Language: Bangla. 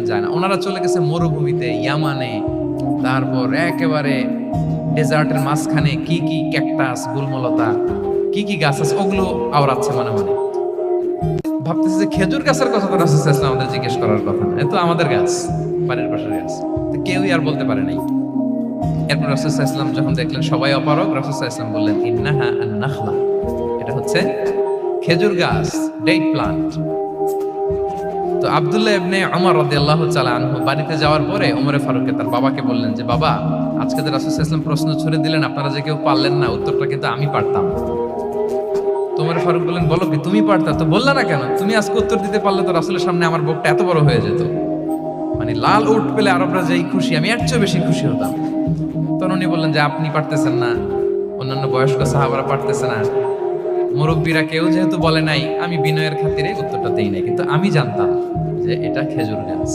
যায় না। ওনারা চলে গেছে মরুভূমিতে, ইয়ামানে, তারপর একেবারে ডেজার্টের মাঝখানে কি কি ক্যাকটাস, গুলমলতা, কি কি গাছ আছে ওগুলো আওড়াচ্ছে মনে মনে। ভাবতেছে যে খেজুর গাছের কথা তো রাসূল সাল্লাল্লাহু আলাইহি ওয়াসাল্লাম আমাদের জিজ্ঞেস করার কথা না, এ তো আমাদের গাছ, বাড়ির পাশের গাছ। তো কেউই আর বলতে পারে নাই। এরপর রাসূল সাল্লাল্লাহু আলাইহি ওয়াসাল্লাম যখন দেখলেন সবাই অপারগ, রাসূল সাল্লাল্লাহু আলাইহি ওয়াসাল্লাম বললেন, ইন্নাহা আন-নাখলা, এটা হচ্ছে খেজুর গাছ, ডেট প্লান্ট। তো আব্দুল্লাহ ইবনে ওমর রাদিয়াল্লাহু তাআলা আনহু বাড়িতে যাওয়ার পরে ওমরে ফারুককে তার বাবাকে বললেন যে, বাবা, আজকে যে রাসূল সাল্লাল্লাহু আলাইহি ওয়াসাল্লাম প্রশ্ন ছুড়ে দিলেন, আপনারা যে কেউ পারলেন না, উত্তরটা কিন্তু আমি পারতাম। তো ওমরে ফারুক বললেন, বলো কি তুমি পারতা? তো বললা না কেন? তুমি আজকে উত্তর দিতে পারলে তো রাসূলের সামনে আমার বুকটা এত বড় হয়ে যেত। মানে লাল উট পেলে আরবরা যেই খুশি, আমি এর চেয়ে বেশি খুশি হতাম। তখন উনি বললেন যে, আপনি পারতেছেন না, অন্যান্য বয়স্ক সাহাবারা পারতেছে না, মুরব্বীরা কেউ যেহেতু বলে নাই, আমি বিনয়ের খাতিরে উত্তরটা দেই নাই, কিন্তু আমি জানতাম যে এটা খেজুর গাছ।